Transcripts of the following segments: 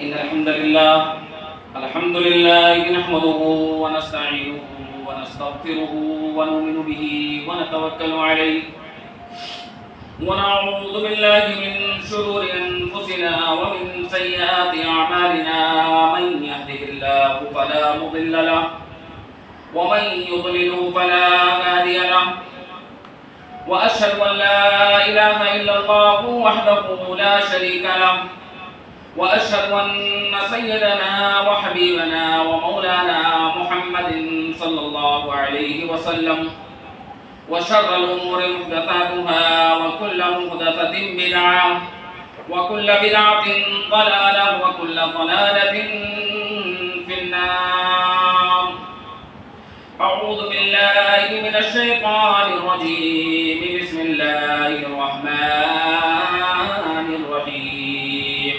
إن الحمد لله نحمده ونستعينه ونستغفره ونؤمن به ونتوكل عليه ونعوذ بالله من شرور أنفسنا ومن سيئات أعمالنا من يهده الله فلا مضل له ومن يضلله فلا هادي له وأشهد أن لا إله إلا الله وحده لا شريك له وأشهد أن سيدنا وحبيبنا ومولانا محمد صلى الله عليه وسلم وشر الأمور محدثاتها وكل محدثة بدعة وكل بدعة ضلالة وكل ضلالة في النار. أعوذ بالله من الشيطان الرجيم. بسم الله الرحمن الرحيم.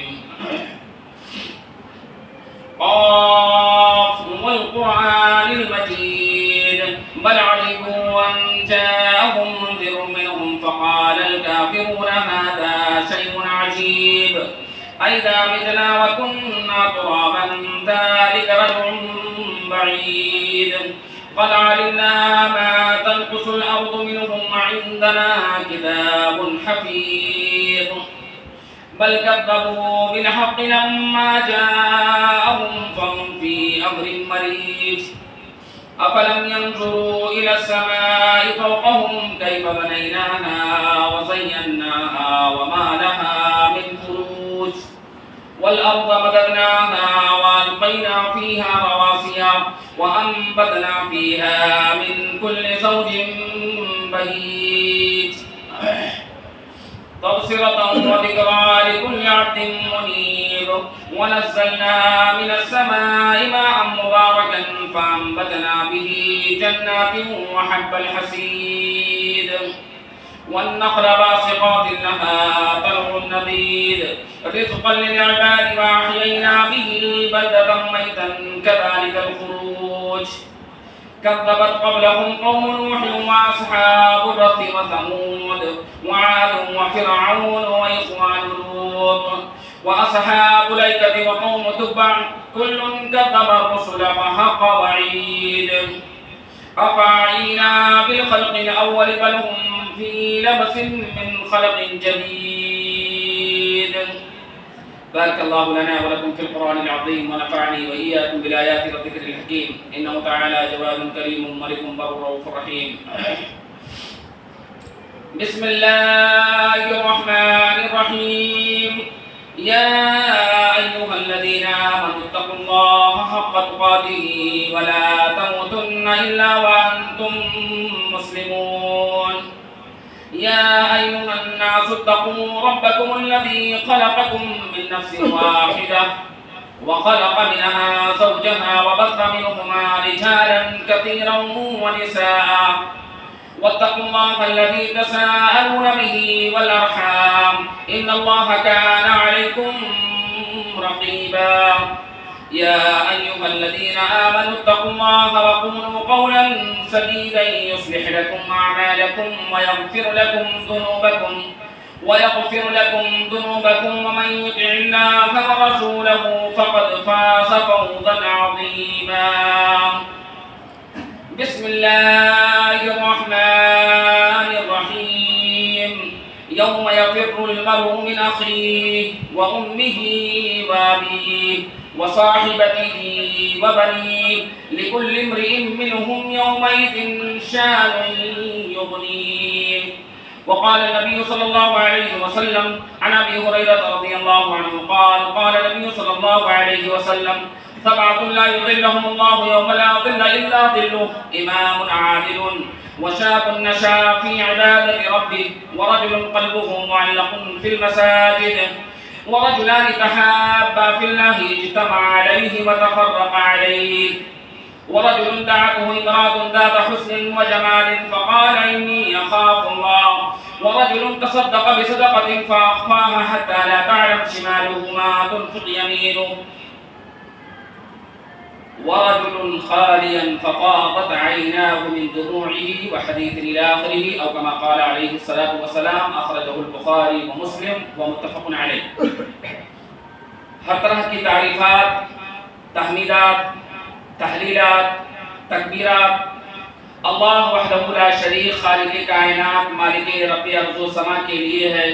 قاف والقرآن المجيد بل عجبوا أن جاءهم منذر منهم فقال الكافرون هذا شيء عجيب أئذا متنا وكنا ترابا ذلك رجع بعيد قد علمنا ما تنقص الأرض منهم وعندنا كتاب حفيظ بل كذبوا بالحق لما جاءهم فهم في أمر مريج أفلم ينظروا إلى السماء فوقهم كيف بنيناها وزيناها وما لها من فروج والأرض مددناها وألقينا فيها رواسي وأنبتنا فيها من كل زوج بهيج تبصرة وذكرى لكل عبد منيب ونزلنا من السماء ماء مباركا فأنبتنا به جنات وحب الحصيد والنخل باسقات لها طلع نضيد رزقا للعباد وأحيينا به بلدة ميتا كذلك الخروج كذبت قبلهم قوم نوح وأصحاب الرس وثمود وعاد وفرعون وإخوان لوط وأصحاب الأيكة وقوم تبع كل كذب الرسل فحق وعيد أفعينا بالخلق الأول بل هم في لبس من خلق جديد. بارك الله لنا ولكم في القرآن العظيم ونفعني وإياكم بالآيات والذكر الحكيم إنه تعالى جواد كريم ملك بر رؤوف رحيم. بسم الله الرحمن الرحيم. يا أيها الذين آمنوا اتقوا الله حق تقاته ولا تموتن إلا وأنتم مسلمون. يا أيها الناس اتقوا ربكم الذي خلقكم من نفس واحدة وخلق منها زوجها وبث منهما رجالا كثيرا ونساء واتقوا الله الذي تساءلون به والأرحام إن الله كان عليكم رقيبا. يا أيها الذين آمنوا اتقوا الله وقولوا قولا سديدا يصلح لكم أعمالكم ويغفر لكم ذنوبكم ومن يطع الله ورسوله فقد فاز فوزا عظيما. بسم الله الرحمن الرحيم. يوم يفر المرء من أخيه وأمه وأبيه وصاحبته وبنيه لكل امرئ منهم يومئذ شان يغنيه. وقال النبي صلى الله عليه وسلم عن أبي هريرة رضي الله عنه قال النبي صلى الله عليه وسلم سبعة لا يظلهم الله يوم لا ظل إلا ظله إمام عادل وشاب نشا في عبادة ربه ورجل قلبه معلق في المساجد ورجلان تحابا في الله اجتمع عليه وتفرق عليه ورجل دعته امرأة ذات حسن وجمال فقال إني أخاف الله ورجل تصدق بصدقة فأخفاها حتى لا تعلم شماله ما تنفق يمينه ورجل خاليا ففاضت عيناه من دموعه وحديث إلى آخره أو كما قال عليه الصلاة والسلام. أخرجه البخاري ومسلم ومتفق عليه. ہر طرح کی تعریفات، تحمیدات، تحلیلات، تکبیرات اللہ وحدہ لا شریک خالق کائنات مالک رب ارض و سما کے لیے ہے،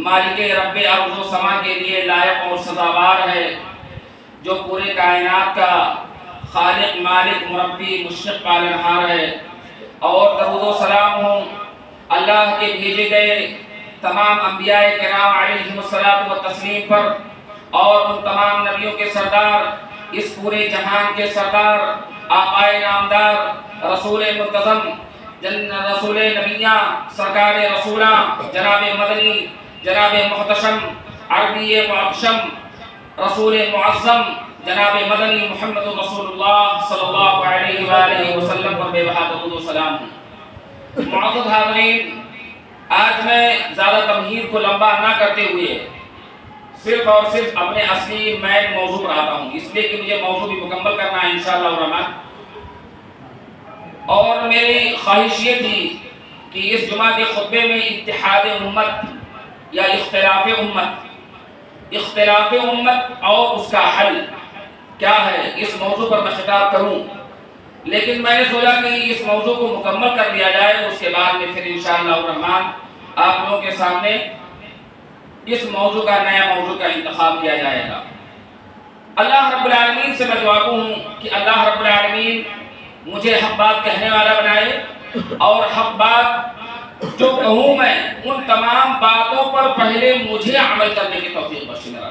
مالک رب ارض و سما کے لیے لائق اور سزاوار ہے، جو پورے کائنات کا خالق، مالک، مربی، مشرق، پالنہار ہے۔ اور درود و سلام ہوں اللہ کے بھیجے گئے تمام انبیاء کرام علیہم الصلوۃ والتسلیم پر، اور ان تمام نبیوں کے سردار، اس پورے جہان کے سردار، آقائے نامدار، رسول منتظم، رسول نبیاں، سرکار رسولاں، جناب مدنی، جناب محتشم، عربی معظم، رسول معظم، جناب مدنی محمد رسول اللہ صلی اللہ علیہ وآلہ وسلم پر بے بہا درود و سلام ہوں۔ معزز حاضرین، آج میں زیادہ تمہید کو لمبا نہ کرتے ہوئے صرف اور صرف اپنے اصلی مین موضوع پر آتا ہوں، اس لیے کہ مجھے موضوع بھی مکمل کرنا ہے انشاءاللہ الرحمن۔ اور میری خواہش یہ تھی کہ اس جمعہ کے خطبے میں اتحاد امت یا اختلاف امت اور اس کا حل کیا ہے، اس موضوع پر میں خطاب کروں، لیکن میں نے سوچا کہ اس موضوع کو مکمل کر لیا جائے، اس کے بعد میں پھر انشاءاللہ الرحمن آپ لوگوں کے سامنے اس موضوع کا نیا موضوع کا انتخاب کیا جائے گا۔ اللہ رب العالمین سے میں دعا ہوں کہ اللہ رب العالمین مجھے حق بات کہنے والا بنائے، اور حق بات جو کہوں میں ان تمام باتوں پر پہلے مجھے عمل کرنے کی توفیق بخشے میرا،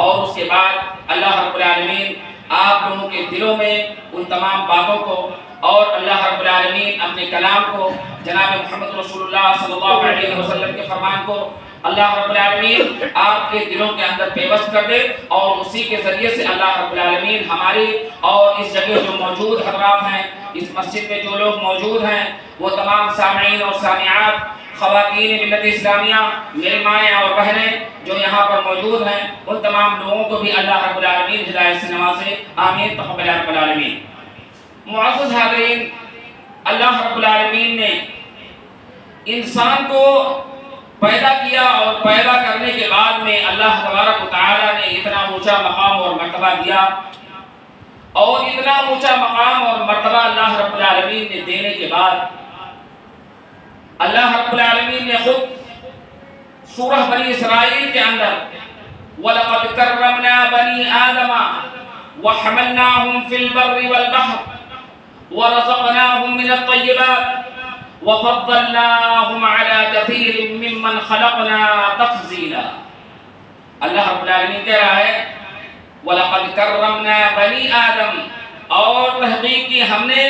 اور اس کے بعد اللہ رب العالمین آپ لوگوں کے دلوں میں ان تمام باتوں کو، اور اللہ رب العالمین اپنے کلام کو، جناب محمد رسول اللہ صلی اللہ علیہ وسلم کے فرمان کو اللہ رب العالمین آپ کے دلوں کے اندر پیوست کر دے، اور اسی کے ذریعے سے اللہ رب العالمین ہماری اور اس جگہ جو موجود حضرات ہیں، اس مسجد میں جو لوگ موجود ہیں، وہ تمام سامعین اور سامعات، خواتین ملت اسلامیہ، میری مائیں اور بہنیں جو یہاں پر موجود ہیں، ان تمام لوگوں کو بھی اللہ رب العالمین ہدایت سے نوازے، آمین تقبل رب العالمین۔ معزز حاضرین، اللہ رب العالمین نے انسان کو پیدا کیا، اور پیدا کرنے کے بعد میں اللہ تبارک و تعالی نے اتنا اونچا مقام اور مرتبہ دیا، اور اتنا اونچا مقام اور مرتبہ اللہ رب العالمین نے دینے کے بعد اللہ رب العالمین نے خود سورہ بنی اسرائیل کے اندر وَلَقَدْ كَرَّمْنَا بَنِي آدَمَ وَحَمَلْنَاهُمْ فِي الْبَرِّ وَالْبَحْرِ وَرَزَقْنَاهُمْ مِنَ الطَّيِّبَاتِ وَفَضَّلْنَاهُمْ عَلَى كَثِيرٍ مِّمَّنْ خَلَقْنَا تَفْضِيلًا۔ اللہ رب العالمین کہہ رہا ہے وَلَقَدْ كَرَّمْنَا بَنِي آدَمَ، اور تحقیق کی ہم نے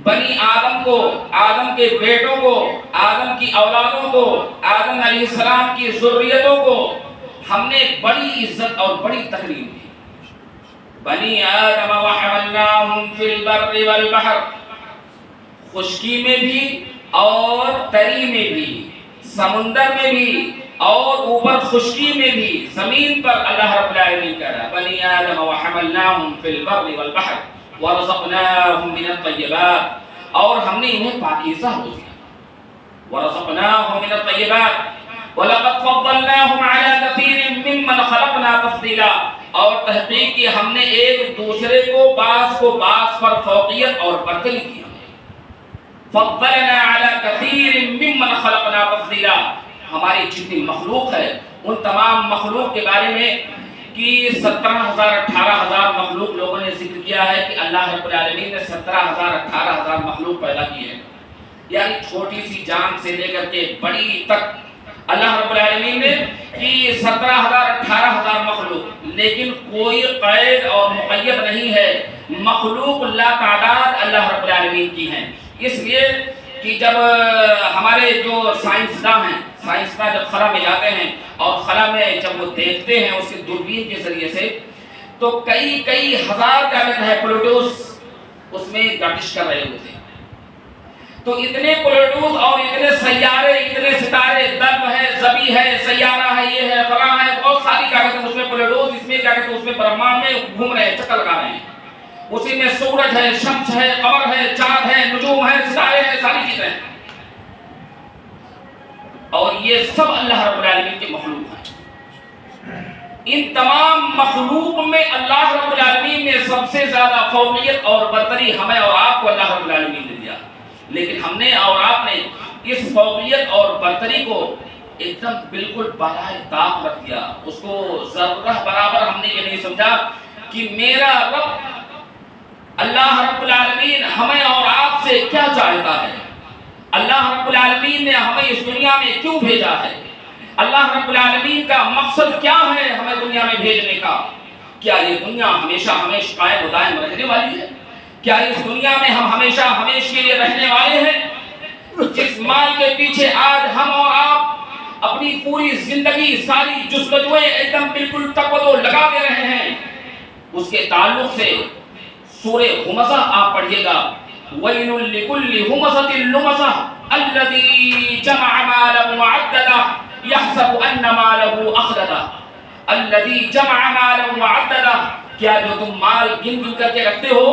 بنی آدم کو، آدم کے بیٹوں کو، آدم کی اولادوں کو، آدم علیہ السلام کی ذریتوں کو ہم نے بڑی عزت اور بڑی تکریم دی۔ بنی آدم وحملناہم فی البر والبحر، خشکی میں بھی اور تری میں بھی، سمندر میں بھی اور اوپر خشکی میں بھی، زمین پر اللہ رب العالمین کہہ رہا ہے بنی آدم وحملناہم فی البر والبحر ورزقناہم من الطیبات، اور ہم نے انہیں پاکیزہ روزی دیا، ورزقناہم من الطیبات وَلَقَدْ فَضَّلْنَاهُمْ عَلَى كَثِيرٍ مِّمَّنْ خَلَقْنَا تَفْضِيلًا، اور تحقیق کی ہم نے ایک دوسرے کو بعض پر فوقیت اور برتری کی، فَضَّلْنَا عَلَى كَثِيرٍ مِّمَّنْ خَلَقْنَا تَفْضِيلًا، ہماری جتنی مخلوق ہے ان تمام مخلوق کے بارے میں کہ 17,000 18,000 مخلوق لوگوں نے ذکر کیا ہے کہ اللہ رب العالمین نے 17,000 18,000 مخلوق پیدا کی ہے، یعنی چھوٹی سی جان سے لے کر کے بڑی تک اللہ رب العالمین نے کہ 17,000 18,000 مخلوق، لیکن کوئی قید اور مقید نہیں ہے، مخلوق لا تعداد اللہ رب العالمین کی ہیں۔ اس لیے کہ جب ہمارے جو سائنسداں ہیں، سائنسداں جب خلا میں جاتے ہیں اور خلا میں جب وہ دیکھتے ہیں اس کے دوربین کے ذریعے سے، تو کئی ہزار کیا کہتے ہیں پلوٹوز اس میں گردش کر رہے ہوتے ہیں، تو اتنے پلوٹوز اور اتنے سیارے، اتنے ستارے، درب ہے، زبی ہے، سیارہ ہے، یہ ہے، فلاں ہے، بہت ساری کیا کہتے ہیں اس میں پلوٹوز، اس میں کیا کہتے ہیں اس میں برہمانڈ میں گھوم رہے ہیں، چکر لگا رہے ہیں، اسی میں سورج ہے، شمس ہے، قمر ہے، چاند ہے، نجوم ہے، ستارے ہیں، ساری چیزیں ہیں، اور یہ سب اللہ رب العالمین کے مخلوق ہیں۔ ان تمام مخلوق میں اللہ رب العالمین نے سب سے زیادہ فوقیت اور برتری ہمیں اور آپ کو اللہ رب العالمین نے دیا، لیکن ہم نے اور آپ نے اس فوقیت اور برتری کو ایک دم بالکل بالائے طاق رکھ دیا. اس کو ذرہ برابر ہم نے یہ نہیں سمجھا کہ میرا رب اللہ رب العالمین ہمیں اور آپ سے کیا چاہتا ہے، اللہ رب العالمین نے ہمیں اس دنیا میں کیوں بھیجا ہے، اللہ رب العالمین کا مقصد کیا ہے ہمیں دنیا میں بھیجنے کا. کیا یہ دنیا ہمیشہ قائم و دائم رہنے والی ہے؟ کیا اس دنیا میں ہم ہمیشہ کے لیے رہنے والے ہیں؟ جس مال کے پیچھے آج ہم اور آپ اپنی پوری زندگی ساری جستجویں ایک دم بالکل تقوی لگا دے رہے ہیں، اس کے تعلق سے سورہ ہمزہ آپ پڑھیے گا. وَيْلٌ لِكُلِّ هُمَزَةٍ لُمَزَةٍ الَّذِي جَمَعَ مَالًا وَعَدَّدَهُ يَحْسَبُ أَنَّ مَالَهُ أَخْلَدَهُ الَّذِي جَمَعَ مَالًا وَعَدَّدَهُ. کیا جو تم مال گن کر کے رکھتے ہو،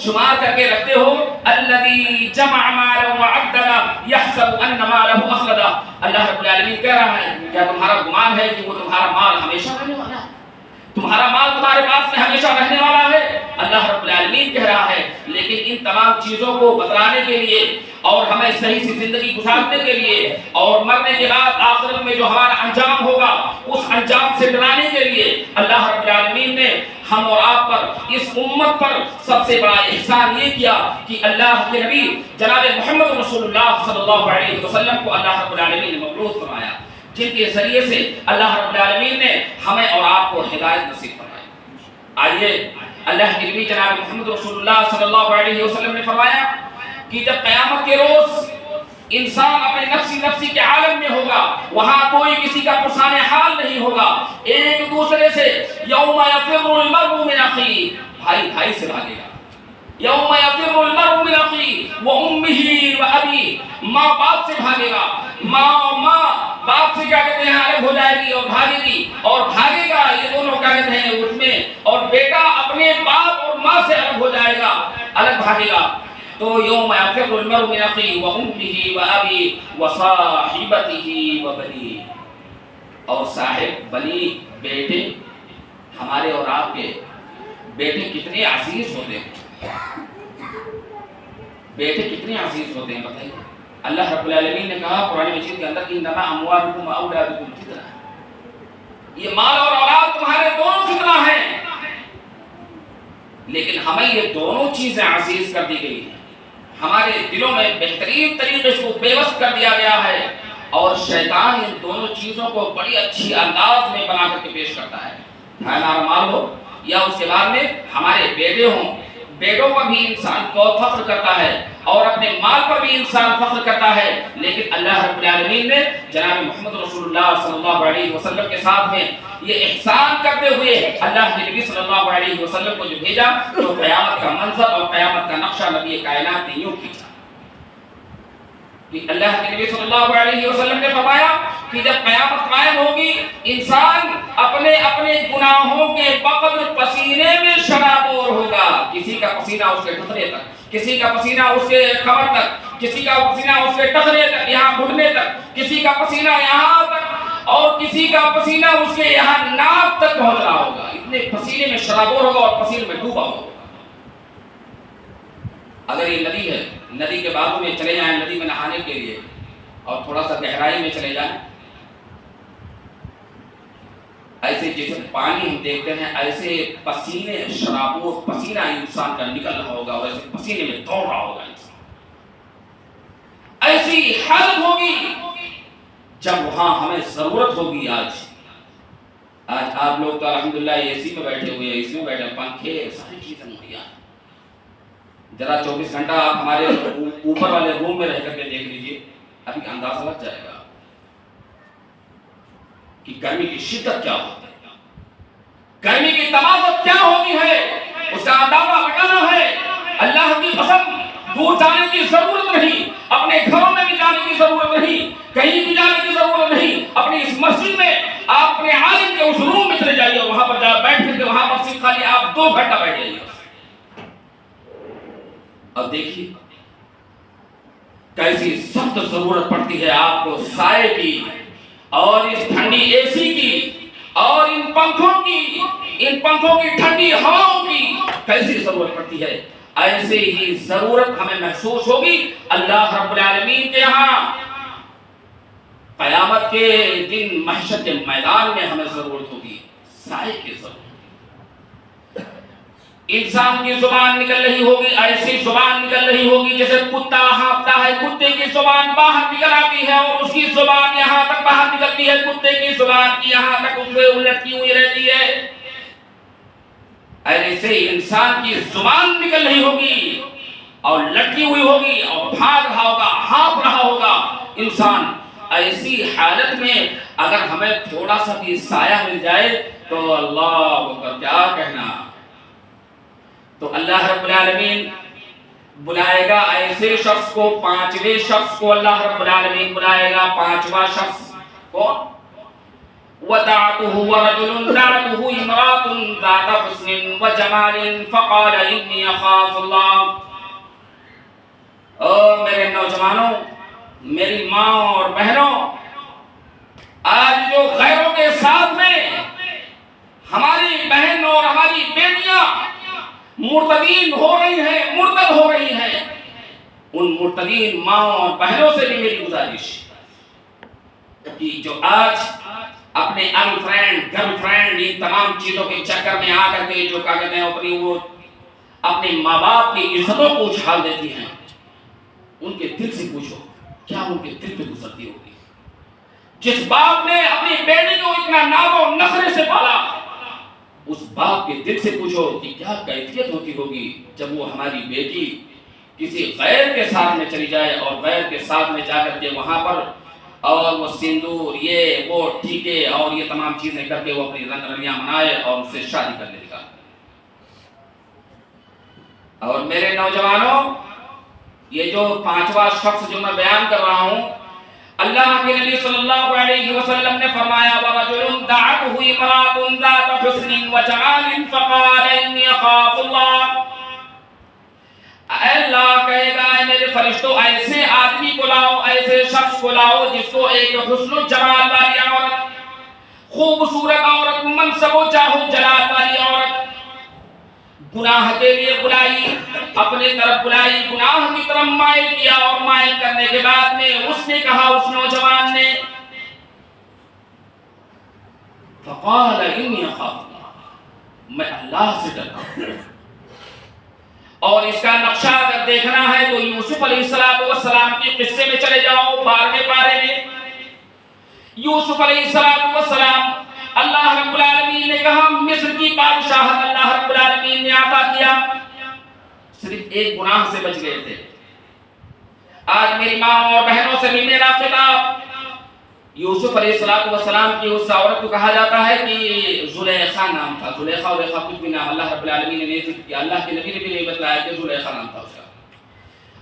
شمار کر کے رکھتے ہو، الَّذِي جَمَعَ مَالًا وَعَدَّدَهُ يَحْسَبُ أَنَّ مَالَهُ أَخْلَدَهُ. اللہ رب العالمین کہہ رہا ہے کیا تمہارا گمان ہے کہ وہ تمہارا مال ہمیشہ رہنے والا ہے، تمہارا مال تمہارے پاس میں ہمیشہ رہنے والا ہے؟ اللہ رب العالمین کہہ رہا ہے. لیکن ان تمام چیزوں کو بتلانے کے لیے اور ہمیں صحیح سی زندگی گزارنے کے لیے اور مرنے کے بعد آخرت میں جو ہمارا انجام ہوگا اس انجام سے ڈرانے کے لیے اللہ رب العالمین نے ہم اور آپ پر، اس امت پر سب سے بڑا احسان یہ کیا کہ اللہ کے نبی جناب محمد رسول اللہ صلی اللہ علیہ وسلم کو اللہ رب العالمین نے مبعوث فرمایا، جن کے ذریعے سے اللہ رب العالمین نے ہمیں اور آپ کو ہدایت نصیب فرمائی. آئیے اللہ کے نبی جناب محمد رسول اللہ صلی اللہ علیہ وسلم نے فرمایا کہ جب قیامت کے روز انسان اپنے نفسی کے عالم میں ہوگا، وہاں کوئی کسی کا پرسان حال نہیں ہوگا، ایک دوسرے سے یوم یفر المرء من اخیہ، بھائی سے بھاگے گا. یوم یفر المرء من اخیہ وامہ وابیہ، ماں باپ سے بھاگے گا، ماں باپ سے کیا کہتے ہیں الگ ہو جائے گی اور بھاگے گی، اور بھاگے گا یہ دونوں کیا کہتے ہیں اس میں، اور بیٹا اپنے باپ اور ماں سے الگ ہو جائے گا، الگ بھاگے گا. تو یوم یفر المرء من اخیہ وامہ وابیہ وصاحبتہ وبنیہ. اور صاحب بنی بیٹے، ہمارے اور آپ کے بیٹے کتنے عزیز ہوتے ہیں، بیٹے کتنے عزیز ہوتے ہیں بتائیے. اللہ رب العالمین نے کہا قرآن مجید کے اندر انما اموالکم واولادکم فتنہ، یہ مال اور اولاد تمہارے دونوں فتنہ ہیں. لیکن ہمیں یہ دونوں چیزیں عزیز کر دی گئی ہیں، ہمارے دلوں میں بہترین طریقے سے بے وقت کر دیا گیا ہے، اور شیطان ان دونوں چیزوں کو بڑی اچھی انداز میں بنا کر کے پیش کرتا ہے. ہمارا مال ہو یا اس کے بعد میں ہمارے بیٹے ہوں، بیٹوں پر بھی انسان کو فخر کرتا ہے اور اپنے مال پر بھی انسان فخر کرتا ہے. لیکن اللہ رب العالمین نے جناب محمد رسول اللہ صلی اللہ علیہ وسلم کے ساتھ میں یہ احسان کرتے ہوئے اللہ کے نبی صلی اللہ علیہ وسلم کو جو بھیجا تو قیامت کا منظر اور قیامت کا نقشہ نبی کائنات نے یوں کھینچا کہ اللہ کے نبی صلی اللہ علیہ وسلم نے فرمایا کہ جب قیامت قائم ہوگی انسان اپنے اپنے گناہوں کے بقدر پسینے میں شرابور ہوگا. کسی کا پسینہ اس کے ٹخنے تک، کسی کا پسینہ اس کے کمر تک، کسی کا پسینہ اس کے ٹخنے تک یہاں گھٹنے تک، کسی کا پسینہ یہاں تک، اور کسی کا پسینہ اس کے یہاں ناک تک پہنچ رہا ہوگا. اتنے پسینے میں شرابور ہوگا اور پسینے میں ڈوبا ہوگا. اگر یہ ندی ہے، ندی کے بازو میں چلے جائیں ندی میں نہانے کے لیے اور تھوڑا سا گہرائی میں چلے جائیں، ایسے جیسے پانی ہم دیکھتے ہیں ایسے پسینے شرابور پسینہ انسان کا نکل رہا ہوگا اور ایسے پسینے میں دوڑ رہا ہوگا انسان. ایسی حالت ہوگی جب وہاں ہمیں ضرورت ہوگی. آج آپ لوگ تو الحمدللہ اے سی میں بیٹھے ہوئے ہیں، اس میں بیٹھے پنکھے ساری چیزیں مہیا ہیں. ذرا 24 گھنٹہ آپ ہمارے اوپر والے روم میں رہ کر کے دیکھ لیجئے، ابھی اندازہ لگ جائے گا کہ گرمی کی شدت کیا ہوتی ہے، گرمی کی تمازت کیا ہوتی ہے، اس کا اندازہ لگانا ہے. اللہ کی قسم دور جانے کی ضرورت نہیں، اپنے گھروں میں بھی جانے کی ضرورت نہیں، کہیں بھی جانے کی ضرورت نہیں. اپنی اس مسجد میں آپ اپنے عالم کے اس روم میں چلے جائیے، وہاں پر جا بیٹھ کر کے وہاں پر سیکھ خالی آپ 2 گھنٹہ بیٹھ جائیے. اب دیکھیے کیسی سخت ضرورت پڑتی ہے آپ کو سائے کی اور اس ٹھنڈی اے سی کی اور ان پنکھوں کی ٹھنڈی ہواؤں کی کیسی ضرورت پڑتی ہے، ایسے ہی ضرورت ہمیں محسوس ہوگی اللہ رب العالمین کے ہاں قیامت کے دن محشر کے میدان میں ہمیں ضرورت ہوگی سائے کی ضرورت۔ انسان کی زبان نکل رہی ہوگی، ایسی زبان نکل رہی ہوگی جیسے کتا ہانپتا ہے، کتے کی زبان باہر نکل آتی ہے اور اس کی زبان یہاں تک باہر نکلتی ہے، کتے کی زبان کی یہاں تک لٹکی ہوئی رہتی ہے، ایسے انسان کی زبان نکل رہی ہوگی اور لٹکی ہوئی ہوگی اور بھاگ رہا ہوگا، ہانپ رہا ہوگا انسان۔ ایسی حالت میں اگر ہمیں تھوڑا سا بھی سایہ مل جائے تو اللہ اکبر کیا کہنا۔ تو اللہ رب العالمین بلائے گا ایسے شخص کو، پانچویں شخص کو اللہ رب العالمین بلائے گا۔ پانچواں شخص کون؟ وَدَعَتُهُ وَرَجُلٌ دَعَتُهُ امْرَأَةٌ ذَاتَ حُسْنٍ وَجَمَالٍ فَقَالَ إِنِّي أَخَافُ اللَّهَ۔ او میرے نوجوانوں، میری ماں اور بہنوں، آج جو غیروں کے ساتھ میں ہماری بہن اور ہماری بیٹیاں مرتدین ہو رہی ہیں، مرتد ہو رہی ہیں، ان مرتدین ماں اور بہنوں سے بھی میری گزارش کہ جو آج اپنے گرل فرینڈ ان تمام چیزوں کے چکر میں آ کر کے جو کہتے ہیں اپنی وہ اپنے ماں باپ کی عزتوں کو اچھال دیتی ہیں، ان کے دل سے پوچھو کیا ان کے دل پہ گزرتی ہوگی؟ جس باپ نے اپنی بیٹی کو اتنا ناز و نخرے سے پالا، اس باپ کے دل سے پوچھو کہ کیا کیفیت ہوتی ہوگی جب وہ ہماری بیٹی کسی غیر کے ساتھ میں چلی جائے اور غیر کے ساتھ میں جا کر کے وہاں پر اور وہ سندور یہ وہ ٹھیکے اور یہ تمام چیزیں کر کے وہ اپنی رنگ رلیاں منائے اور اس سے شادی کرنے لگا۔ اور میرے نوجوانوں، یہ جو پانچواں شخص جو میں بیان کر رہا ہوں، اللہ کے نبی صلی اللہ علیہ وسلم نے فرمایا وَرَجُلٌ دَعَتْهُ امْرَأَةٌ ذَاتَ حُسْنٍ وَجَمَالٍ فَقَالَ إِنِّي أَخَافُ اللَّهَ۔ اللہ کہے گا اے میرے فرشتوں ایسے آدمی کو لاؤ، ایسے شخص کو لاؤ جس کو ایک حسن و جمال والی عورت، خوبصورت عورت، منصب و جاہ و جلال والی عورت گناہ کے لیے بلائی، اپنے طرف بلائی، گناہ کی طرف مائل کیا، اور مائل کرنے کے بعد میں اس نے کہا، اس نوجوان نے فقال انی اخاف اللہ، میں اللہ سے ڈرتا ہوں۔ اور اس کا نقشہ اگر دیکھنا ہے تو یوسف علیہ السلام کی قصے میں چلے جاؤ، 12ویں پارے میں یوسف علیہ السلام اللہ رب العالمین نے کہا مصر کی بادشاہت اللہ رب العالمین نے عطا کیا، صرف ایک گناہ سے بچ گئے تھے۔ آج میری ماں اور بہنوں سے بھی میرا خطاب، یوسف علیہ السلام کی اس عورت کو کہا جاتا ہے کہ زلیخا نام تھا، زلیخا اور ریخا کچھ بھی نام اللہ رب العالمین نے نہیں ذکر کیا، اللہ کے نبی نے بھی نہیں بتلایا کہ زلیخا نام تھا اس کا،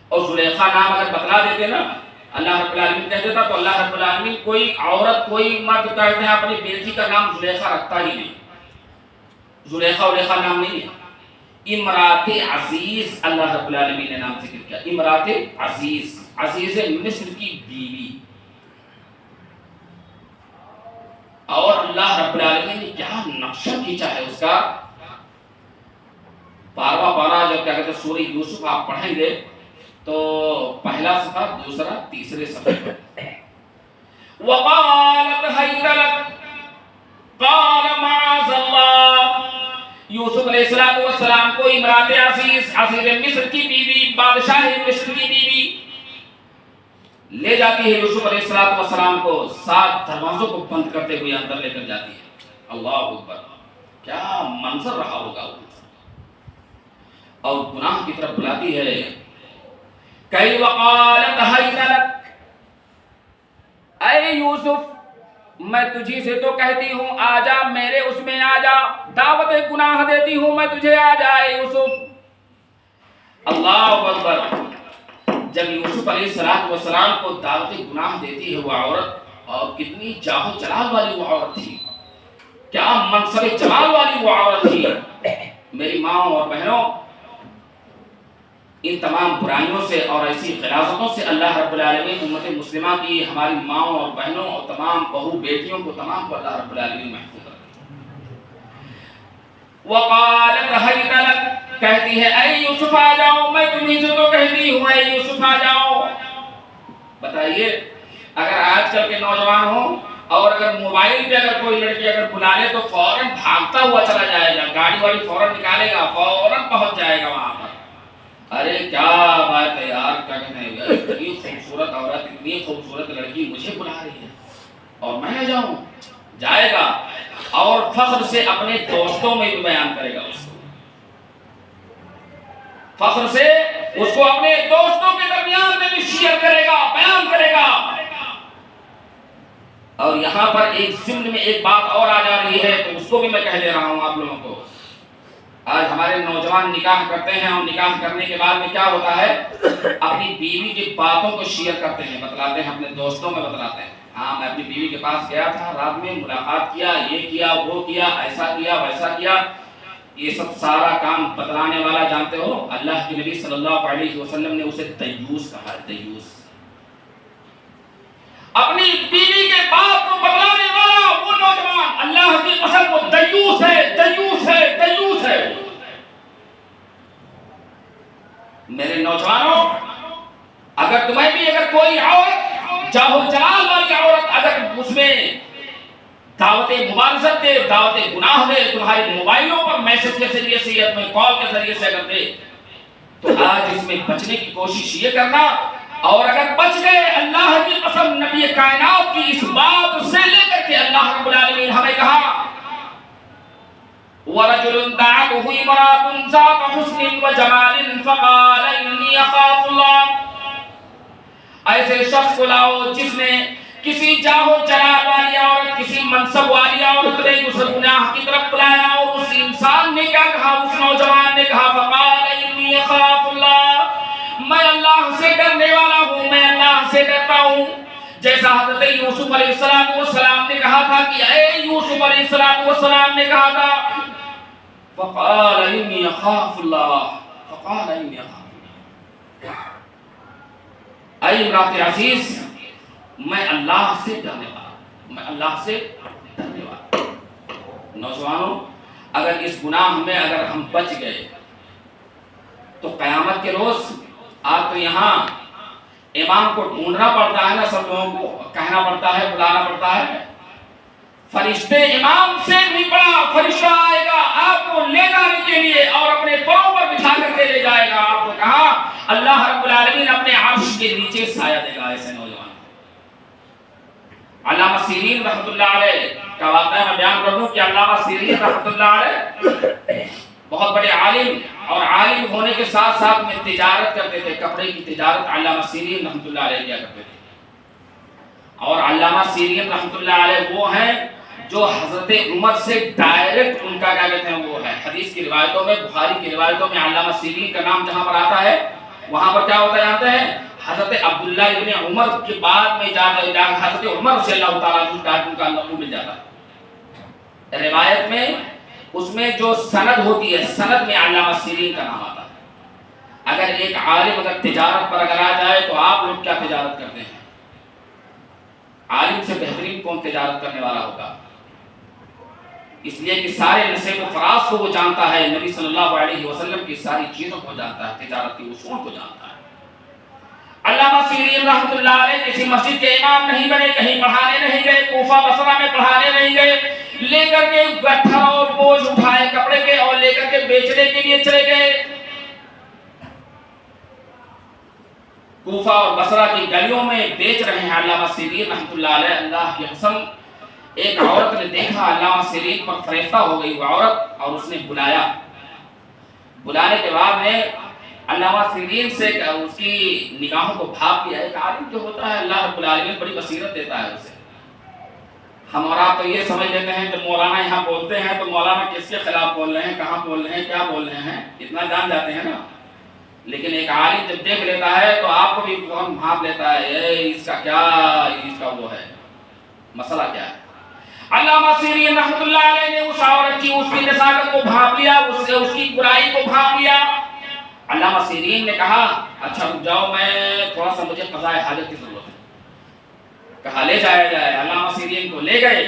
اور زلیخا نام اگر بتلا دیتے نا اللہ رب العالمین کہہ دیتا تو اللہ رب العالمین کوئی عورت کوئی مرد کہتے ہیں اپنی بیٹی کا نام زلیخا رکھتا ہی نہیں، زلیخا اور ریخا نام نہیں ہے، امرات عزیز اللہ رب العالمین نے نام ذکر کیا، امرات عزیز، عزیز مصر کی بیوی۔ اور اللہ رب العالمین نے کیا نقشہ کھینچا ہے اس کا، 12واں پارہ جب کیا کہتے ہیں سورہ یوسف آپ پڑھیں گے تو پہلا صفحہ، دوسرا، تیسرے صفحے پر وَقَالَتْ هَيْتَ لَكَ قَالَ مَعَاذَ اللَّهِ، یوسف علیہ السلام کو امرات عزیز، عزیز مصر کی بیوی، بادشاہ مصر کی بیوی لے جاتی ہے یوسف علیہ السلام کو، 7 دروازوں کو بند کرتے ہوئے اندر لے کر جاتی ہے۔ اللہ اکبر، کیا منظر رہا ہوگا وہ، اور گناہ کی طرف بلاتی ہے۔ کئی وقالت حیت لک، اے یوسف میں تجھی سے تو کہتی ہوں آ جا، میرے اس میں آ جا، دعوت گناہ دیتی ہوں میں تجھے، آ جا اے یوسف۔ اللہ اکبر، جب یوسف علیہ السلام کو دعوت گناہ دیتی ہے وہ عورت، اور کتنی جاہ و جلال والی وہ عورت تھی، کیا منصب جمال والی وہ عورت تھی۔ میری ماں اور بہنوں، ان تمام برائیوں سے اور ایسی غلاظتوں سے اللہ رب العالمین امت مسلمہ کی، ہماری ماں اور بہنوں اور تمام بہو بیٹیوں کو، تمام کو اللہ رب العالمین محفوظ رکھے۔ وقالت هيت لك، کہتی ہے اے یوسف آ جاؤ، میں تمہیں سے تو کہتی ہوں اے یوسف آ جاؤ۔ بتائیے اگر آج کل کے نوجوان ہوں اور اگر موبائل پہ اگر کوئی لڑکی اگر بلا لے تو فوراً بھاگتا ہوا چلا جائے گا، گاڑی والی فوراً نکالے گا، فوراً پہنچ جائے گا وہاں پر۔ ارے کیا بات ہے یار، کیا کہتے ہیں، اتنی خوبصورت عورت، اتنی خوبصورت لڑکی مجھے بلا رہی ہے اور میں نہ جاؤں؟ جائے گا اور فخر سے اپنے دوستوں میں بھی بیان کرے گا، اس کو فخر سے اس کو اپنے دوستوں کے درمیان میں بھی شیئر کرے گا، بیان کرے گا۔ اور یہاں پر ایک ضمن میں ایک بات اور آ جا رہی ہے تو اس کو بھی میں کہہ دے رہا ہوں آپ لوگوں کو۔ آج ہمارے نوجوان نکاح کرتے ہیں اور نکاح کرنے کے بعد میں کیا ہوتا ہے، اپنی بیوی کی باتوں کو شیئر کرتے ہیں، بتلاتے ہیں، اپنے دوستوں میں بتلاتے ہیں، ہاں میں اپنی بیوی کے پاس گیا تھا، رات میں ملاقات کیا، یہ کیا وہ کیا، ایسا کیا ویسا کیا۔ یہ سب سارا کام بتلانے والا جانتے ہو اللہ کے نبی صلی اللہ علیہ وسلم نے اسے دیوس کہا ہے، دیوس۔ اپنی بیوی کے بات کو بتلانے والا وہ نوجوان اللہ کی قسم وہ دیوس ہے، دیوس ہے، دیوس ہے۔ میرے نوجوانوں، اگر تمہیں بھی اگر کوئی عورت جاہو جلال والی عورت اگر اس میں دعوت مبارزت دے، دعوت گناہ دے، تمہارے موبائلوں پر میسج کے ذریعے سے یا تمہیں کال کے ذریعے سے اگر دے، تو آج اس میں بچنے کی کوشش یہ کرنا، اور اگر بچ گئے اللہ کی قسم نبی کائنات کی اس بات سے لے کر کے اللہ رب العالمین ہمیں کہا وَرَجُلٌ دَعَتْهُ امْرَأَةٌ ذَاتُ حُسْنٍ وَجَمَالٍ فَقَالَ إِنِّي أَخَافُ اللَّهَ، ایسے شخص کو لاؤ جس نے کسی جاہو جلال والی عورت، کسی منصب والی عورت نے اسے گناہ کی طرف بلایا، اور اس انسان نے کیا کہا، اس نوجوان نے کہا فَقَالَ إِنِّي أَخَافُ اللَّهَ، میں اللہ سے ڈرنے والا ہوں، میں اللہ سے ڈرتا ہوں۔ جیسا حضرت یوسف علیہ السلام نے کہا تھا کہ اے یوسف علیہ السلام نے کہا تھا فقال انی اخاف اللہ، فقال انی اخاف اللہ۔ اے امرات عزیز، میں اللہ سے ڈرنے والا ہوں، میں اللہ سے ڈرنے والا ہوں۔ نوجوانوں، اگر اس گناہ میں اگر ہم بچ گئے تو قیامت کے روز آپ تو یہاں امام کو ڈھونڈنا پڑتا ہے نا، سب لوگوں کو کہنا پڑتا ہے، بلانا پڑتا ہے، فرشتے امام سے بھی بڑا فرشتہ آئے گا آپ کو لے جانے کے لیے اور اپنے پاؤں پر بٹھا کر کے لے جائے گا۔ آپ کو کہا اللہ رب العالمین اپنے عرش کے نیچے سایہ دے گا ایسے نوجوان۔ علامہ سیرین رحمۃ اللہ علیہ کا واقعہ میں بیان کر دوں کہ علامہ سیرین رحمۃ اللہ علیہ بہت بڑے عالم، اور عالم ہونے کے ساتھ ساتھ میں تجارت کرتے تھے، کپڑے کی تجارت علامہ سیرین رحمۃ اللہ علیہ کیا کرتے تھے۔ اور علامہ سیرین رحمۃ اللہ علیہ وہ ہیں جو حضرت عمر سے ڈائریکٹ ان کا کیا کہتے ہیں وہ ہے، حدیث کی روایتوں میں، بخاری کی روایتوں میں علامہ سیرین کا نام جہاں پر آتا ہے وہاں پر کیا ہوتا جانتے ہیں، حضرت عبداللہ ابن عمر کے بعد میں حضرت عمر رضی اللہ تعالیٰ عنہ کا لقب مل جاتا ہے۔ روایت میں اس میں جو سند ہوتی ہے، سند میں علامہ سیرین کا نام آتا ہے۔ اگر ایک عالم اگر تجارت پر اگر آ جائے تو آپ لوگ کیا تجارت کرتے ہیں؟ عالم سے بہترین کون تجارت کرنے والا ہوگا؟ اس لیے کہ سارے نصیب و فراز کو وہ جانتا ہے، نبی صلی اللہ علیہ وسلم کی ساری چیزوں کو جانتا ہے، تجارت کے اصول کو جانتا ہے۔ علامہ سیرین رحمۃ اللہ علیہ کسی مسجد کے امام نہیں بنے، کہیں پڑھانے نہیں گئے، کوفہ بصرہ میں پڑھانے نہیں گئے، لے کر کے گٹھا اور بوجھ اٹھائے کپڑے کے اور لے کر کے بیچنے کے لیے چلے گئے۔ کوفہ اور بصرہ کی گلیوں میں بیچ رہے ہیں علامہ سیرین رحمۃ اللہ علیہ۔ اللہ کی قسم ایک عورت نے دیکھا علامہ سیرین پر فریفتہ ہو گئی وہ عورت، اور اس نے بلایا۔ بلانے کے بعد میں علامہ سیرین سے اس کی نگاہوں کو بھاپ لیا۔ ایک عالم جو ہوتا ہے اللہ رب العالمین بڑی بصیرت دیتا ہے اسے۔ ہم اور آپ تو یہ سمجھ لیتے ہیں کہ مولانا یہاں بولتے ہیں تو مولانا کس کے خلاف بول رہے ہیں، کہاں بول رہے ہیں، کیا بول رہے ہیں، اتنا جان جاتے ہیں نا۔ لیکن ایک عالم جب دیکھ لیتا ہے تو آپ کو بھی فوراً بھاپ لیتا ہے، اس کا کیا، اس کا وہ ہے، مسئلہ کیا ہے۔ علامہ سیرین رحمۃ اللہ علیہ نے اس عورت کی، اس کی نزاکت کو بھاپ لیا، اس کی برائی کو بھاپ لیا۔ علامہ سیرین نے کہا اچھا رک جاؤ، میں تھوڑا سا مجھے قضاء حاجت کی ضرورت ہے۔ کہا لے جایا جائے۔ علامہ سیرین کو لے گئے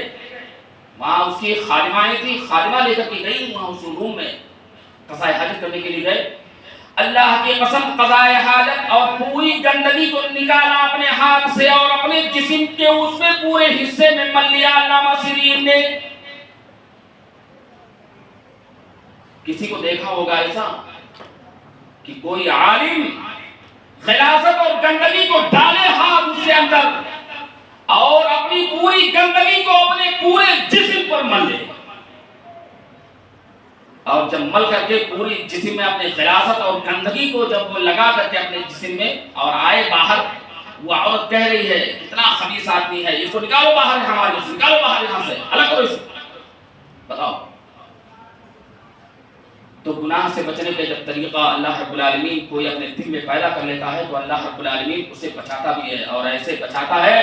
وہاں اس کی خادمائیں تھی، خادمہ لے کر کے گئی وہاں اس روم میں قضاء حاجت کرنے کے لیے گئے. اللہ کی قسم قضاء حاجت اور پوری گندگی کو نکالا اپنے ہاتھ سے اور اپنے جسم کے اس میں پورے حصے میں مل لیا علامہ سیرین نے. کسی کو دیکھا ہوگا ایسا کہ کوئی عالم غلاظت اور گندگی کو ڈالے ہاتھ اس کے اندر اور اپنی پوری گندگی کو اپنے پورے جسم پر مل لے، اور جب مل کر کے پوری جسم میں اپنے غلاظت اور گندگی کو جب وہ لگا کر کے اپنے جسم میں اور آئے باہر، وہ عورت کہہ رہی ہے کتنا خبیث آدمی ہے، اس کو نکالو باہر، ہمارے سے نکالو باہر، یہاں سے الگ کرو اس کو. بتاؤ. تو گناہ سے بچنے کا جب طریقہ اللہ رب العالمین کوئی اپنے دل میں پیدا کر لیتا ہے تو اللہ رب العالمین اسے بچاتا بھی ہے، اور ایسے بچاتا ہے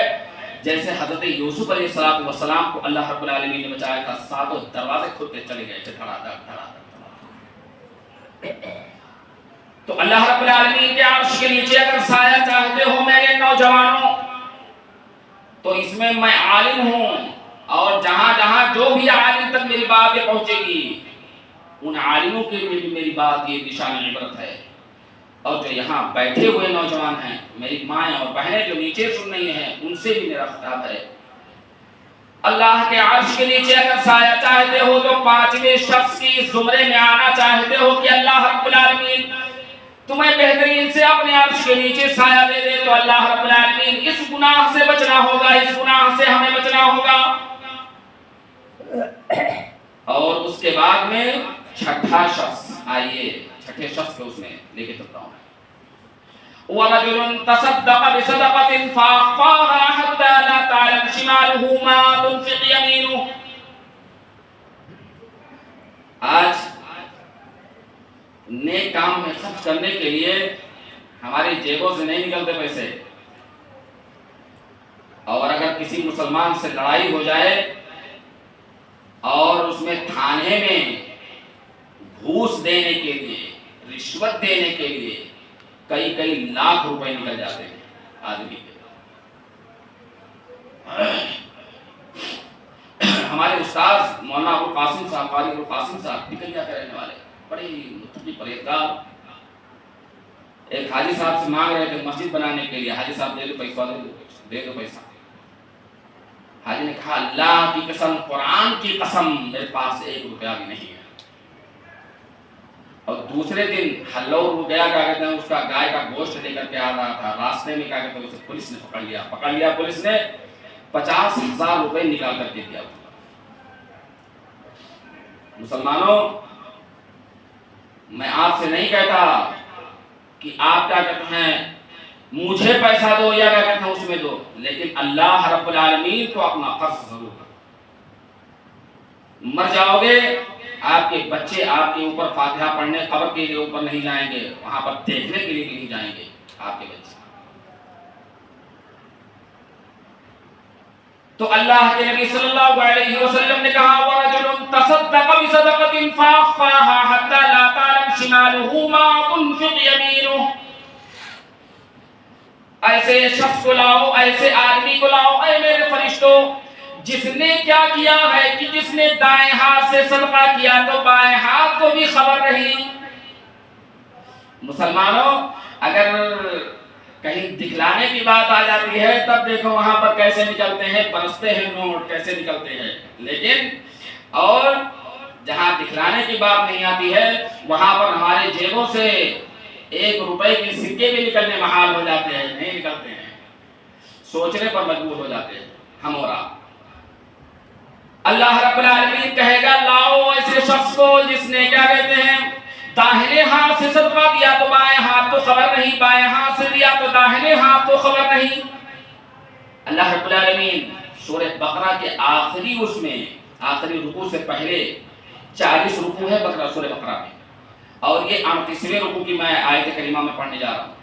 جیسے حضرت یوسف علیہ السلام کو اللہ رب العالمین نے بچایا تھا. ساتوں دروازے کھلتے چلے گئے تھے دھڑا دھڑ دھڑا دھڑ. تو اللہ رب العالمین کے عرش کے نیچے اگر سایہ چاہتے ہو میرے نوجوانوں تو اس میں میں عالم ہوں، اور جہاں جہاں جو بھی عالم تک میری بات یہ پہنچے گی ان عالموں کے لیے بھی میری بات یہ نشان عبرت ہے. اور جو یہاں بیٹھے ہوئے نوجوان ہیں، میری مائیں اور بہنیں جو نیچے سن رہی ہیں، ان سے بھی میرا خطاب ہے. اللہ کے عرش کے نیچے اگر سایہ چاہتے ہو تو پانچویں شخص کی زمرے میں آنا چاہتے ہو کہ اللہ رب العالمین تمہیں بہترین سے اپنے عرش کے نیچے سایہ دے دے، تو اللہ رب العالمین اس گناہ سے بچنا ہوگا، اس گناہ سے ہمیں بچنا ہوگا. اور اس کے بعد میں چھٹا شخص، آئیے چھٹے شخص کو اس میں لے کے چلتا ہوں. وَرَجُلٌ تَصَدَّقَ بِصَدَقَةٍ فَأَخْفَاهَا حَتَّى لَا تَعْلَمَ شِمَالُهُ مَا تُنْفِقُ يَمِينُهُ. آج نیک کام میں خرچ کرنے کے لیے ہماری جیبوں سے نہیں نکلتے پیسے، اور اگر کسی مسلمان سے لڑائی ہو جائے اور اس میں تھانے میں گھوس دینے کے لیے، رشوت دینے کے لیے کئی کئی لاکھ روپے نکل جاتے ہیں آدمی کے. ہمارے استاد مولانا ابو القاسم صاحب، قاری ابو القاسم صاحب نکلیا کے رہنے والے، بڑے متقی پرہیزگار. ایک حاجی صاحب سے مانگ رہے تھے مسجد بنانے کے لیے، حاجی صاحب دے دو پیسہ، دے دو پیسہ. حاجی نے کہا اللہ کی قسم، قرآن کی قسم، میرے پاس 1 روپیہ بھی نہیں ہے. اور دوسرے دن ہلور وہ گیا، کیا کہتے ہیں، اس کا گائے کا گوشت لے کر کے آ رہا تھا، راستے میں کیا کہتے ہیں اسے پولیس نے پکڑ لیا. پولیس نے 50,000 روپے نکال کر کے دیا. مسلمانوں، میں آپ سے نہیں کہتا کہ آپ کیا کہتے ہیں مجھے پیسہ دو یا کیا کہتے ہیں اس میں دو، لیکن اللہ رب العالمین کو اپنا قرض ضرور کرو. مر جاؤ گے، آپ کے بچے آپ کے اوپر فاتحہ پڑھنے قبر کے لیے اوپر نہیں جائیں گے، وہاں پر دیکھنے کے لیے بھی نہیں جائیں گے آپ کے بچے. تو اللہ کے نبی صلی اللہ علیہ وسلم نے کہا وَرَجُلٌ تَصَدَّقَ بِصَدَقَةٍ فَأَخْفَاهَا حَتَّى لَا تَعْلَمَ شِمَالُهُ مَا تُنْفِقُ يَمِينُهُ. ایسے شخص کو لاؤ، ایسے آدمی کو لاؤ اے میرے فرشتوں، جس نے کیا کیا ہے کہ جس نے دائیں ہاتھ سے صدقہ کیا تو بائیں ہاتھ کو بھی خبر نہیں. مسلمانوں، اگر کہیں دکھلانے کی بات آ جاتی ہے تب دیکھو وہاں پر کیسے نکلتے ہیں، برستے ہیں نوٹ، کیسے نکلتے ہیں. لیکن اور جہاں دکھلانے کی بات نہیں آتی ہے وہاں پر ہمارے جیبوں سے 1 روپے کے سکے بھی نکلنے محال ہو جاتے ہیں، نہیں نکلتے ہیں، سوچنے پر مجبور ہو جاتے ہیں ہم اور آپ. اللہ رب العالمین کہے گا لاؤ ایسے شخص کو جس نے کیا کہتے ہیں داہنے ہاتھ سے صدقہ دیا تو بائیں ہاتھ کو خبر نہیں، بائیں ہاتھ سے دیا تو داہنے ہاتھ کو خبر نہیں. اللہ رب العالمین سورہ بقرہ کے آخری اس میں آخری رکوع سے پہلے 40 رکوع ہے سورہ بقرہ میں، اور یہ 38ویں رکوع کی میں آیت کریمہ میں پڑھنے جا رہا ہوں.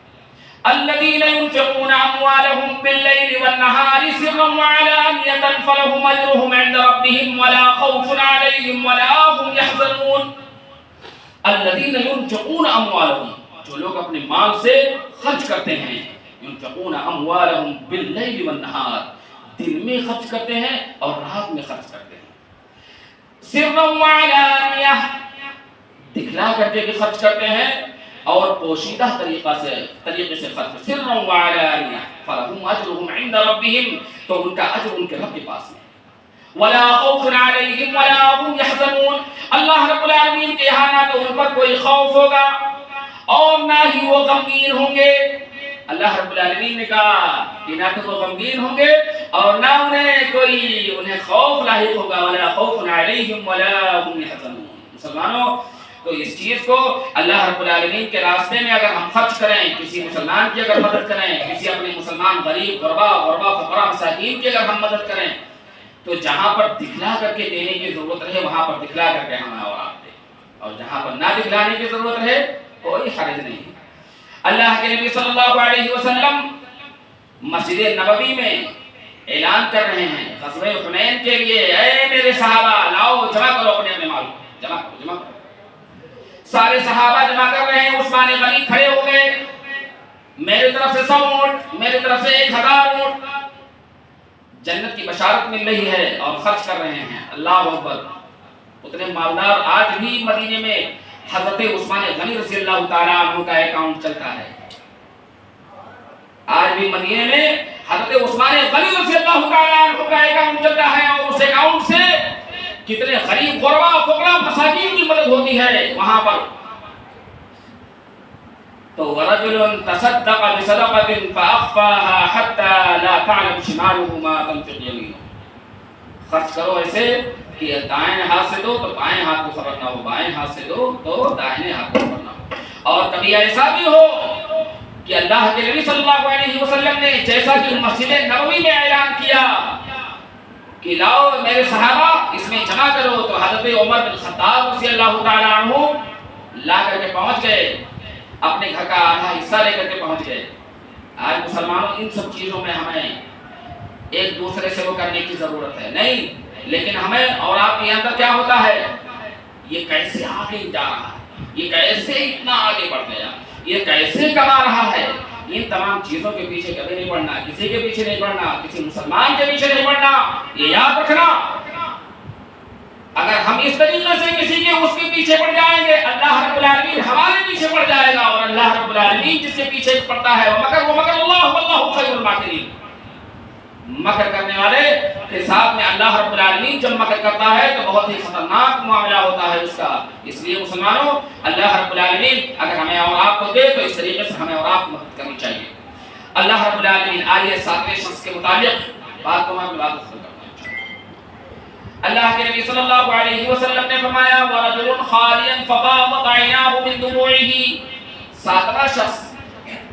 الذين ينفقون أموالهم بالليل والنهار سرا وعلانية فلهم أجرهم عند ربهم ولا خوف عليهم ولا هم يحزنون. الذين ينفقون أموالهم، جو لوگ اپنے مال سے خرچ کرتے ہیں، ينفقون أموالهم بالليل والنهار، دن میں خرچ کرتے ہیں اور رات میں خرچ کرتے ہیں. سرا وعلانیہ، دکھلا کر کے بھی خرچ کرتے ہیں اور پوشیدہ طریقے سے خرچ، سرا وعلانیہ فلہم اجرہم عند ربہم، تو ان کا اجر ان کے رب کے پاس ہے، ولا خوف علیہم ولا هم يحزنون، اللہ رب العالمین کے یہاں نہ تو ان پر کوئی خوف ہوگا اور نہ ہی وہ غمگین ہوں گے۔ اللہ رب العالمین نے کہا کہ نہ تو وہ غمگین ہوں گے اور نہ انہیں خوف لاحق ہوگا، ولا خوف علیہم ولا هم يحزنون۔ مسلمانوں، تو اس چیز کو اللہ رب العالمین کے راستے میں اگر ہم خرچ کریں، کسی مسلمان کی اگر مدد کریں، کسی اپنے مسلمان غریب غربا فقراء مساکین کی اگر ہم مدد کریں، تو جہاں پر دکھلا کر کے دینے کی ضرورت رہے وہاں پر دکھلا کر کے ہمیں اور آپ دیں، اور جہاں پر نہ دکھلانے کی ضرورت رہے کوئی حرج نہیں۔ اللہ کے نبی صلی اللہ علیہ وسلم مسجد نبوی میں اعلان کر رہے ہیں غزوہ حنین کے لیے، اے میرے صحابہ لاؤ جمع کرو اپنے مال، جمع کرو۔ سارے صحابہ جمع کر رہے ہیں، عثمان غنی کھڑے ہو گئے، میری طرف سے 100 اونٹ، میری طرف سے 1000 اونٹ، جنت کی بشارت مل رہی ہے اور خرچ کر رہے ہیں، اللہ اکبر۔ اتنے مالدار آج بھی مدینے میں حضرت عثمان غنی رضی اللہ تعالیٰ عنہ کا اکاؤنٹ چلتا ہے، آج بھی مدینے میں حضرت عثمان غنی رضی اللہ تعالیٰ عنہ کا اکاؤنٹ چلتا ہے، اور اس اکاؤنٹ سے کتنے غریب غربا فقراء مساکین کی مدد ہوتی ہے وہاں پر۔ تو وَرَجُلٌ تَصَدَّقَ بِصَدَقَةٍ فَأَخْفَاهَا حَتَّى لَا تَعْلَمْ شِمَالُهُ مَا تُنْفِقُ يَمِينُهُ، خرچ کرو ایسے کہ دائیں ہاتھ سے دو تو بائیں ہاتھ کو خبر نہ ہو، بائیں ہاتھ سے دو تو دائیں ہاتھ کو خبر نہ ہو۔ اور کبھی ایسا بھی ہو کہ اللہ کے نبی صلی اللہ علیہ وسلم نے جیسا کہ مسجد نبوی میں اعلان کیا کہ لاؤ میرے صحابہ اس میں جمع کرو، تو حضرت عمر بن خطاب رضی اللہ تعالیٰ عنہ لا کر کے پہنچ گئے، اپنے گھر کا آدھا حصہ لے کر کے پہنچ گئے۔ آج مسلمانوں ان سب چیزوں میں ہمیں ایک دوسرے سے وہ کرنے کی ضرورت ہے نہیں، لیکن ہمیں اور آپ کے اندر کیا ہوتا ہے، یہ کیسے آگے جا رہا ہے، یہ کیسے اتنا آگے بڑھ گیا، یہ کیسے کما رہا ہے، ان تمام چیزوں کے پیچھے کبھی نہیں پڑنا، کسی کے پیچھے نہیں پڑنا، کسی مسلمان کے پیچھے نہیں پڑنا، یہ یاد رکھنا۔ اگر ہم اس طریقے سے کسی کے اس کے پیچھے پڑ جائیں گے، اللہ رب العالمین ہمارے پیچھے پڑ جائے گا، اور اللہ رب العالمین جس کے پیچھے پڑتا ہے وَمَكَرَ اللَّهُ وَاللَّهُ خَيْرُ الْمَاكِرِينَ، مکر کرنے والے کے ساتھ میں اللہ رب العالمین جب مکر کرتا ہے تو بہت ہی خطرناک معاملہ ہوتا ہے اس کا۔ اس لیے مسلمانوں، اللہ رب العالمین اگر ہمیں اور آپ کو دے تو اس طریقے سے ہمیں اور آپ کو مدد کرنی چاہیے۔ اللہ رب العالمین آئیے 7ویں شخص کے متعلق بات کو میں بات ختم کرتا ہوں۔ اللہ کے نبی صلی اللہ علیہ وسلم نے فرمایا وَرَجُلٌ خَالِيًا فَفَاضَتْ عَيْنَاهُ مِن دُمُوعِهِ، 7واں شخص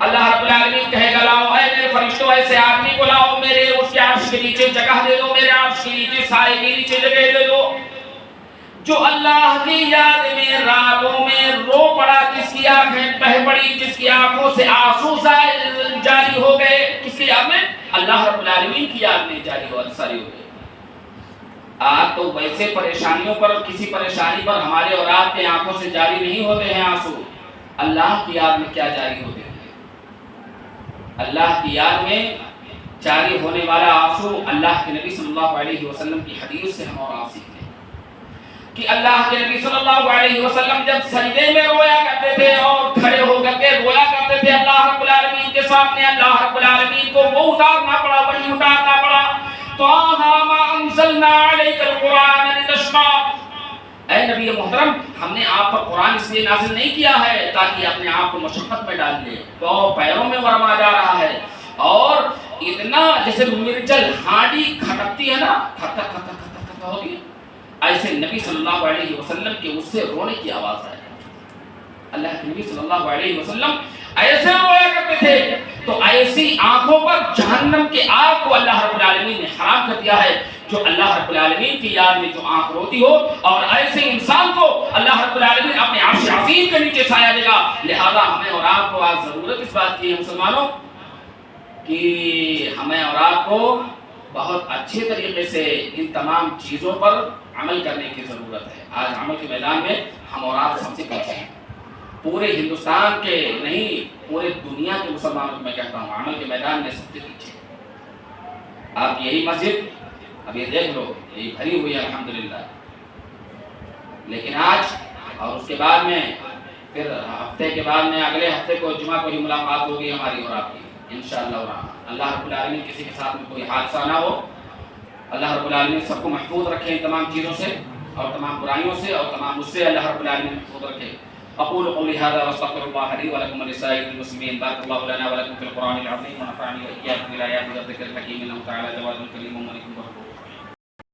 اللہ رب العالمین کہے گا لاؤ اے میرے فرشتوں ایسے آدمی کو لاؤ، میرے اس کے عرش کے نیچے جگہ دے دو، میرے عرش کے نیچے سائے کے نیچے جگہ دے دو، جو اللہ کی یاد میں راتوں میں رو پڑا، جس کی آنکھیں بہہ پڑی، جس کی آنکھوں سے آنسو جاری ہو گئے، کس کی یاد میں؟ اللہ رب العالمین کی یاد میں جاری ہو گئے۔ آپ تو ویسے پریشانیوں پر، کسی پریشانی پر ہمارے اور آپ کے آنکھوں سے جاری نہیں ہوتے ہیں آنسو، اللہ کی یاد میں کیا جاری ہوتے ہیں؟ اللہ کی یاد میں جاری ہونے والا آنسو اللہ کے نبی صلی اللہ علیہ وسلم کی حدیث سے ہم اور آپ سیکھتے ہیں کہ اللہ کے نبی صلی اللہ علیہ وسلم جب سجدے میں رویا کرتے تھے اور کھڑے ہو کر کے رویا کرتے تھے اللہ رب العالمین کے سامنے، اللہ رب العالمین کو وہ اتارنا پڑا، وہی اتارنا پڑا، طٰہَ مَا أَنزَلْنَا عَلَيْكَ الْقُرْآنَ لِتَشْقَىٰ، اے نبی محترم ہم نے آپ پر قرآن اس لیے نازل نہیں کیا ہے تاکہ اپنے آپ کو مشقت میں ڈال لے، پیروں میں ورم آ جا رہا ہے، اور اتنا جیسے مرچل ہانڈی کھٹکتی ہے نا، کھٹک کھٹک کھٹک کھٹک ہوتی ہے، ایسے نبی صلی اللہ علیہ وسلم کے اس سے رونے کی آواز آئی۔ اللہ کے نبی صلی اللہ علیہ وسلم ایسے رویا کرتے تھے، تو ایسی آنکھوں پر جہنم کے آگ کو اللہ رب العالمین نے حرام کر دیا ہے۔ جو اللہ رب العالمین کی یاد میں جو آنکھ روتی ہو، اور ایسے انسان کو اللہ رب العالمین اپنے عرش عظیم کے نیچے سایہ دے گا۔ لہذا ہمیں اور آپ کو آج ضرورت اس بات کی ہے مسلمانوں کہ ہمیں اور آپ کو بہت اچھے طریقے سے ان تمام چیزوں پر عمل کرنے کی ضرورت ہے۔ آج عمل کے میدان میں ہم اور آپ سب سے پیچھے ہیں، پورے ہندوستان کے نہیں پورے دنیا کے مسلمانوں کو میں کہتا ہوں عمل کے میدان میں سب سے پیچھے۔ آپ یہی مسجد اب یہ دیکھ لو، یہی بھری ہوئی ہے الحمدللہ، لیکن آج اور اس کے بعد میں پھر ہفتے کے بعد میں اگلے ہفتے کو جمعہ کو ہی ملاقات ہوگی ہماری اور آپ کی انشاءاللہ الرحمن۔ اللہ رب العالمین کسی کے ساتھ میں کوئی حادثہ نہ ہو، اللہ رب العالمین سب کو محفوظ رکھے ان تمام چیزوں سے اور تمام برائیوں سے اور تمام اس سے اللہ رب العالمین محفوظ رکھے۔ اقول قولي هذا واستغفر الله لي ولكم ولسائر المسلمين، بارك الله لنا ولكم في القرآن العظيم ونفعني وإياكم بالآيات والذكر الحكيم، إنه تعالى جواد كريم ملك بركوت۔